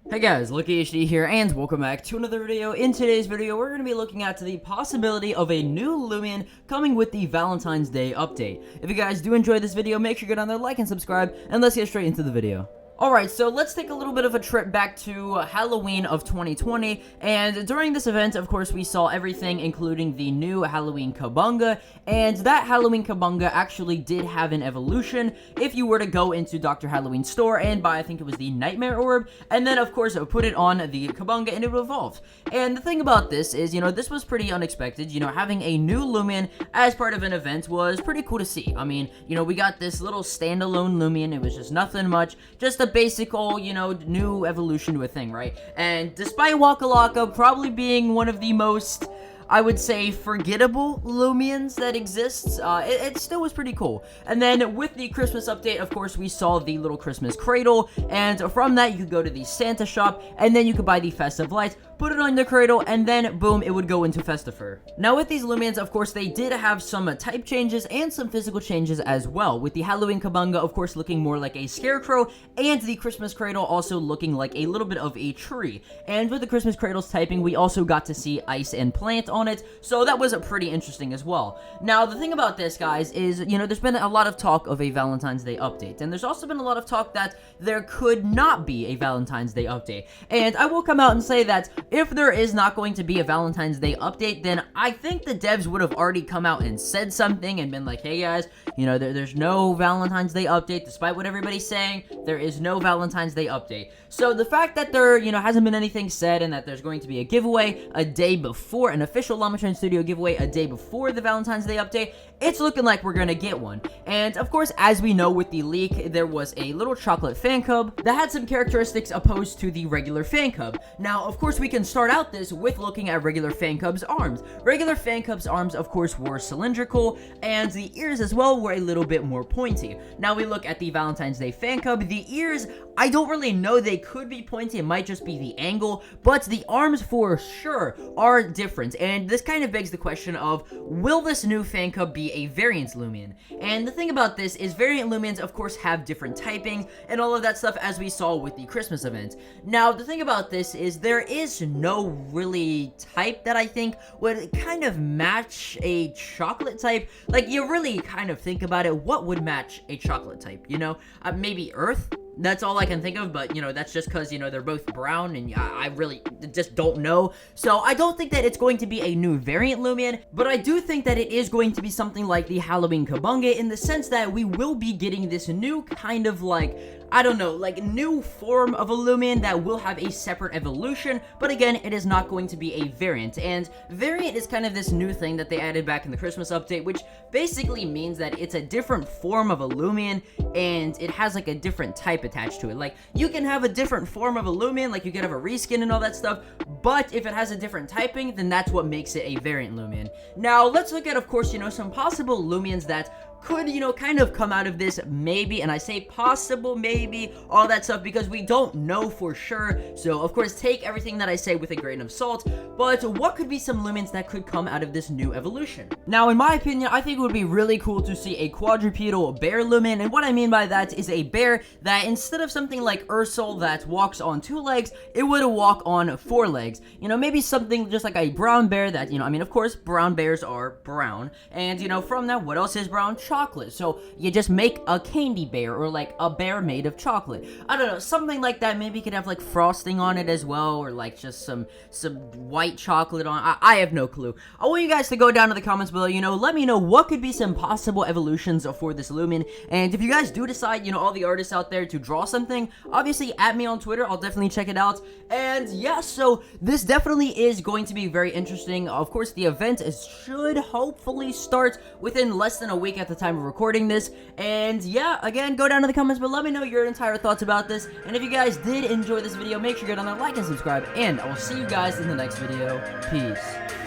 Hey guys, LuckyHD here, and welcome back to another video. In today's video, we're going to be looking at the possibility of a new Loomian coming with the Valentine's Day update. If you guys do enjoy this video, make sure you go down there, like, and subscribe, and let's get straight into the video. Alright, so let's take a little bit of a trip back to Halloween of 2020, and during this event, of course, we saw everything, including the new Halloween Kabunga, and that Halloween Kabunga actually did have an evolution if you were to go into Dr. Halloween's store and buy, I think it was the Nightmare Orb, and then, of course, put it on the Kabunga, and it would evolve. And the thing about this is, this was pretty unexpected. Having a new Loomian as part of an event was pretty cool to see. I mean, we got this little standalone Loomian. It was just nothing much, just a basic old, new evolution to a thing, right? And despite Waka Waka probably being one of the most, I would say, forgettable Loomians that exists, it still was pretty cool. And then with the Christmas update, of course, we saw the little Christmas cradle, and from that you could go to the Santa shop, and then you could buy the festive lights, put it on the cradle, and then boom, it would go into Festifer. Now with these Loomians, of course, they did have some type changes and some physical changes as well, with the Halloween Kabunga, of course, looking more like a scarecrow, and the Christmas cradle also looking like a little bit of a tree. And with the Christmas cradle's typing, we also got to see ice and plant on it, so that was pretty interesting as well. Now, the thing about this, guys, is, there's been a lot of talk of a Valentine's Day update, and there's also been a lot of talk that there could not be a Valentine's Day update. And I will come out and say that if there is not going to be a Valentine's Day update, then I think the devs would have already come out and said something and been like, hey guys, there's no Valentine's Day update. Despite what everybody's saying, there is no Valentine's Day update. So the fact that there, hasn't been anything said, and that there's going to be a giveaway a day before, an official Llama Train Studio giveaway a day before the Valentine's Day update, it's looking like we're gonna get one. And of course, as we know with the leak, there was a little chocolate Phancub that had some characteristics opposed to the regular Phancub. Now, of course, we can start out this with looking at regular Phancub's arms. Regular Phancub's arms, of course, were cylindrical, and the ears as well were a little bit more pointy. Now we look at the Valentine's Day Phancub. The ears, I don't really know, they could be pointy, it might just be the angle, but the arms for sure are different, and this kind of begs the question of, will this new Phancub be a variant Loomian? And the thing about this is variant Loomians, of course, have different typing and all of that stuff, as we saw with the Christmas event. Now, the thing about this is there is no really type that I think would kind of match a chocolate type. Like, you really kind of think about it, what would match a chocolate type, maybe Earth? That's all I can think of, but, that's just because, they're both brown, and I really just don't know. So, I don't think that it's going to be a new variant Loomian, but I do think that it is going to be something like the Halloween Kabunga, in the sense that we will be getting this new kind of, I don't know, new form of a Loomian that will have a separate evolution, but again, it is not going to be a variant. And variant is kind of this new thing that they added back in the Christmas update, which basically means that it's a different form of a Loomian, and it has, a different type attached to it. You can have a different form of a Loomian, you can have a reskin and all that stuff, but if it has a different typing, then that's what makes it a variant Loomian. Now, let's look at, of course, some possible Loomians that could, kind of come out of this, maybe, and I say possible, maybe, all that stuff, because we don't know for sure, so, of course, take everything that I say with a grain of salt, but what could be some Loomians that could come out of this new evolution? Now, in my opinion, I think it would be really cool to see a quadrupedal bear Loomian, and what I mean by that is a bear that, instead of something like Ursel that walks on 2 legs, it would walk on 4 legs. Maybe something just like a brown bear that, of course, brown bears are brown, and, from that, what else is brown? Chocolate. So you just make a candy bear, or a bear made of chocolate. I don't know, something like that. Maybe you could have frosting on it as well, or just some white chocolate on. I have no clue. I want you guys to go down to the comments below, let me know what could be some possible evolutions for this Loomian. And if you guys do decide, all the artists out there, to draw something, obviously add me on Twitter. I'll definitely check it out. And yeah, so this definitely is going to be very interesting. Of course, the event should hopefully start within less than a week at the time of recording this. And yeah, again, go down to the comments below, let me know your entire thoughts about this. And if you guys did enjoy this video, make sure you go down there, like and subscribe, and I will see you guys in the next video. Peace.